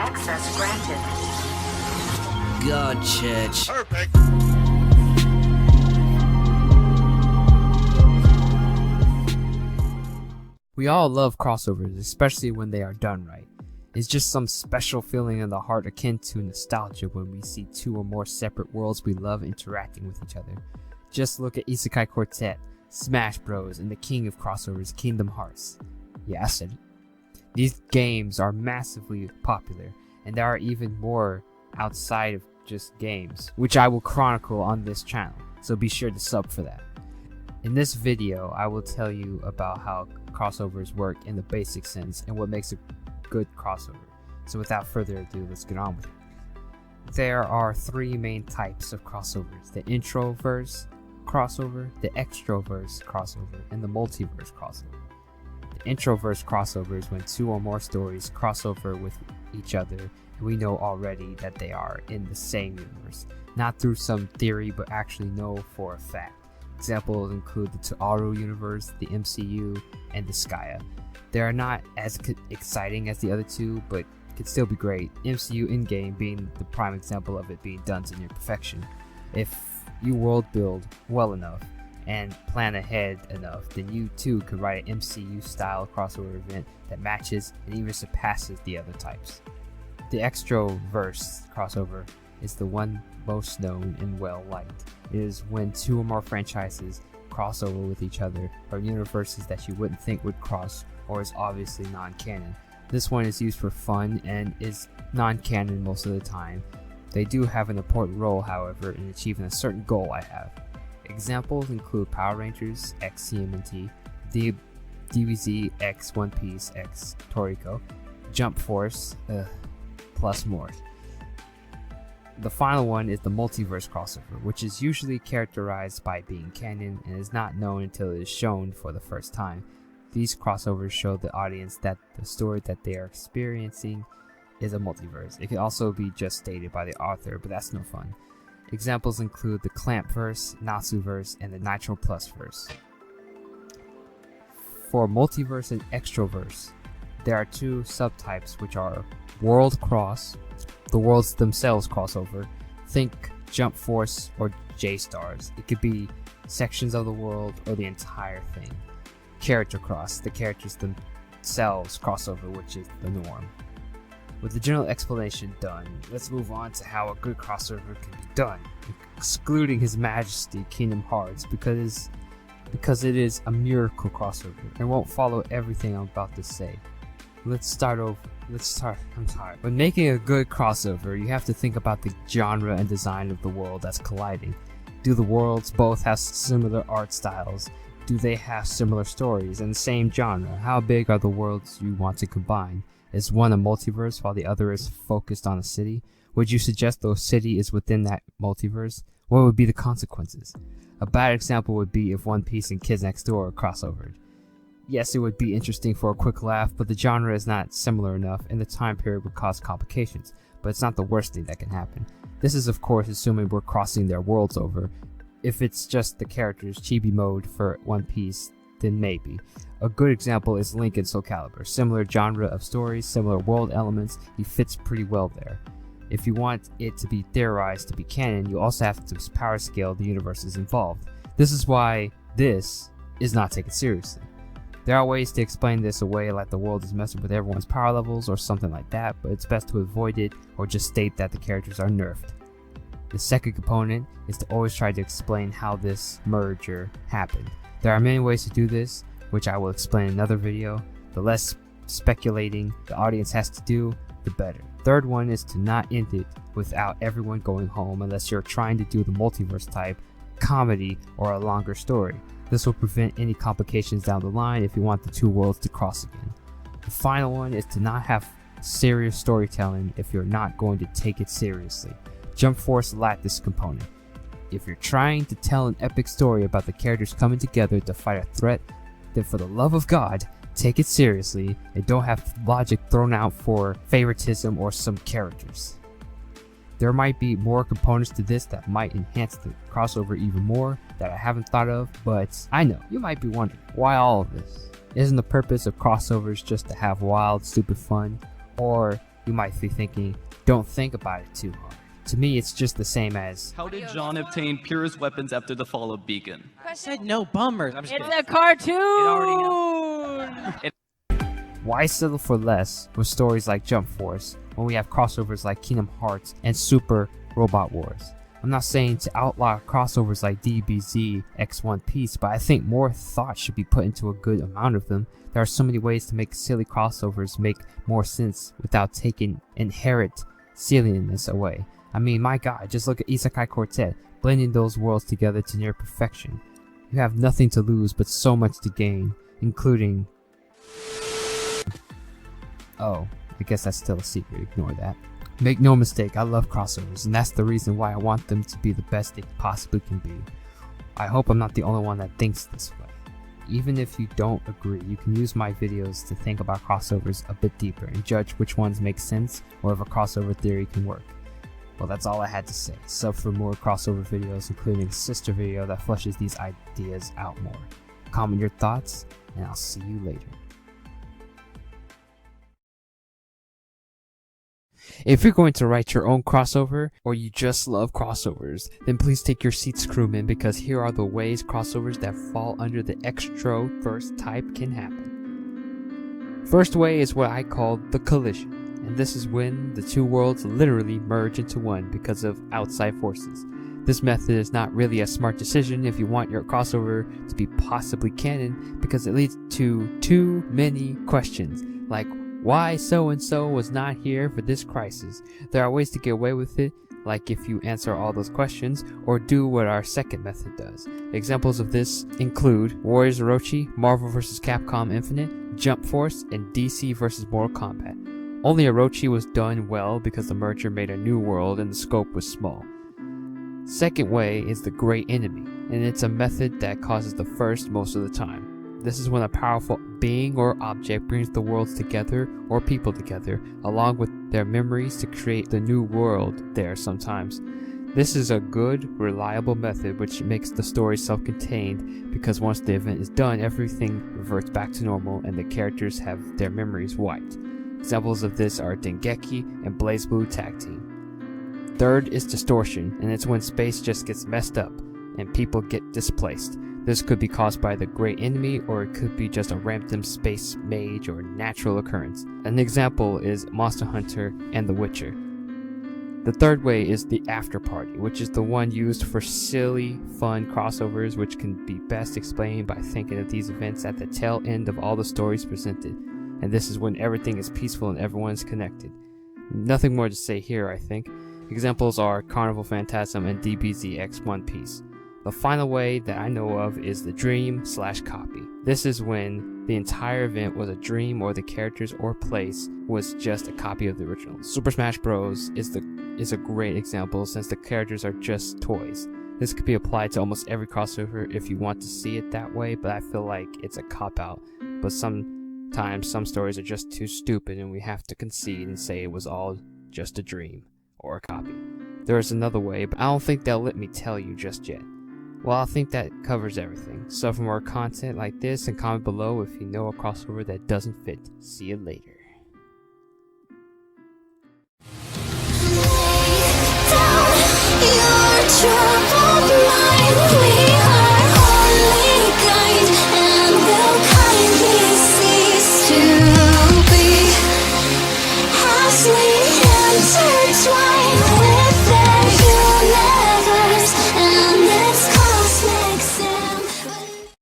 Access granted. God, Church. Perfect. We all love crossovers, especially when they are done right. It's just some special feeling in the heart akin to nostalgia when we see two or more separate worlds we love interacting with each other. Just look at Isekai Quartet, Smash Bros, and the king of crossovers, Kingdom Hearts. Yeah, I said it. These games are massively popular, and there are even more outside of just games, which I will chronicle on this channel, so be sure to sub for that. In this video, I will tell you about how crossovers work in the basic sense and what makes a good crossover. So without further ado, let's get on with it. There are three main types of crossovers: the introverse crossover, the extroverse crossover, and the multiverse crossover. The introverse crossover is when two or more stories cross over with each other, and we know already that they are in the same universe, not through some theory but actually know for a fact. Examples include the Toaru universe, the MCU, and the Skya. They are not as exciting as the other two, but could still be great. MCU in-game being the prime example of it being done to near perfection. If you world build well enough and plan ahead enough, then you too could write an MCU style crossover event that matches and even surpasses the other types. The extroverse crossover is the one most known and well liked. It is when two or more franchises cross over with each other, or universes that you wouldn't think would cross, or is obviously non-canon. This one is used for fun and is non-canon most of the time. They do have an important role, however, in achieving a certain goal I have. Examples include Power Rangers X CMNT, DBZ X One Piece X Toriko, Jump Force, plus more. The final one is the multiverse crossover, which is usually characterized by being canon and is not known until it is shown for the first time. These crossovers show the audience that the story that they are experiencing is a multiverse. It can also be just stated by the author, but that's no fun. Examples include the Clampverse, Natsuverse, and the Nitro Plus verse. For multiverse and extroverse, there are two subtypes, which are World Cross, the worlds themselves crossover. Think Jump Force or J-Stars. It could be sections of the world or the entire thing. Character Cross, the characters themselves crossover, which is the norm. With the general explanation done, let's move on to how a good crossover can be done, excluding His Majesty Kingdom Hearts because it is a miracle crossover and won't follow everything I'm about to say. I'm tired. When making a good crossover, you have to think about the genre and design of the world that's colliding. Do the worlds both have similar art styles? Do they have similar stories and the same genre? How big are the worlds you want to combine? Is one a multiverse while the other is focused on a city? Would you suggest the city is within that multiverse? What would be the consequences? A bad example would be if One Piece and Kids Next Door are crossovered. Yes, it would be interesting for a quick laugh, but the genre is not similar enough and the time period would cause complications, but it's not the worst thing that can happen. This is of course assuming we're crossing their worlds over. If it's just the characters chibi mode for One Piece, then maybe. A good example is Link in Soul Calibur. Similar genre of stories, similar world elements, he fits pretty well there. If you want it to be theorized to be canon, you also have to power scale the universes involved. This is why this is not taken seriously. There are ways to explain this away, like the world is messing with everyone's power levels or something like that, but it's best to avoid it or just state that the characters are nerfed. The second component is to always try to explain how this merger happened. There are many ways to do this, which I will explain in another video. The less speculating the audience has to do, the better. Third one is to not end it without everyone going home unless you're trying to do the multiverse type, comedy, or a longer story. This will prevent any complications down the line if you want the two worlds to cross again. The final one is to not have serious storytelling if you're not going to take it seriously. Jump Force lacked this component. If you're trying to tell an epic story about the characters coming together to fight a threat, then for the love of God, take it seriously and don't have logic thrown out for favoritism or some characters. There might be more components to this that might enhance the crossover even more that I haven't thought of, but I know you might be wondering, why all of this? Isn't the purpose of crossovers just to have wild, stupid fun? Or You might be thinking, don't think about it too hard. To me, it's just the same as, how did John obtain Pyrrhus weapons after the fall of Beacon? I said no bummers. I'm just It's kidding. a cartoon! why settle for less with stories like Jump Force when we have crossovers like Kingdom Hearts and Super Robot Wars? I'm not saying to outlaw crossovers like DBZ X One Piece, but I think more thought should be put into a good amount of them. There are so many ways to make silly crossovers make more sense without taking inherent silliness away. I mean, my god, just look at Isekai Quartet, blending those worlds together to near perfection. You have nothing to lose but so much to gain, including... Oh, I guess that's still a secret, ignore that. Make no mistake, I love crossovers, and that's the reason why I want them to be the best they possibly can be. I hope I'm not the only one that thinks this way. Even if you don't agree, you can use my videos to think about crossovers a bit deeper and judge which ones make sense or if a crossover theory can work. Well, that's all I had to say. Sub for more crossover videos, including a sister video that fleshes these ideas out more. Comment your thoughts, and I'll see you later. If you're going to write your own crossover, or you just love crossovers, then please take your seats, crewmen, because here are the ways crossovers that fall under the extroverse type can happen. First way is what I call the collision, and this is when the two worlds literally merge into one because of outside forces. This method is not really a smart decision if you want your crossover to be possibly canon, because it leads to too many questions, like why so-and-so was not here for this crisis. There are ways to get away with it, like if you answer all those questions, or do what our second method does. Examples of this include Warriors Orochi, Marvel vs. Capcom Infinite, Jump Force, and DC vs. Mortal Kombat. Only Orochi was done well because the merger made a new world and the scope was small. Second way is the Great Enemy, and it's a method that causes the first most of the time. This is when a powerful being or object brings the worlds together or people together, along with their memories to create the new world there sometimes. This is a good, reliable method which makes the story self-contained, because once the event is done, everything reverts back to normal and the characters have their memories wiped. Examples of this are Dengeki and BlazBlue Tag Team. Third is distortion, and it's when space just gets messed up and people get displaced. This could be caused by the Great Enemy, or it could be just a random space mage or natural occurrence. An example is Monster Hunter and The Witcher. The third way is the after party, which is the one used for silly, fun crossovers, which can be best explained by thinking of these events at the tail end of all the stories presented. And this is when everything is peaceful and everyone is connected. Nothing more to say here, I think. Examples are Carnival Phantasm and DBZ X One Piece. The final way that I know of is the dream/copy. This is when the entire event was a dream, or the characters or place was just a copy of the original. Super Smash Bros. is a great example, since the characters are just toys. This could be applied to almost every crossover if you want to see it that way, but I feel like it's a cop-out. But sometimes some stories are just too stupid and we have to concede and say it was all just a dream or a copy. There is another way, but I don't think they'll let me tell you just yet. Well, I think that covers everything. So for more content like this, and comment below if you know a crossover that doesn't fit. See you later.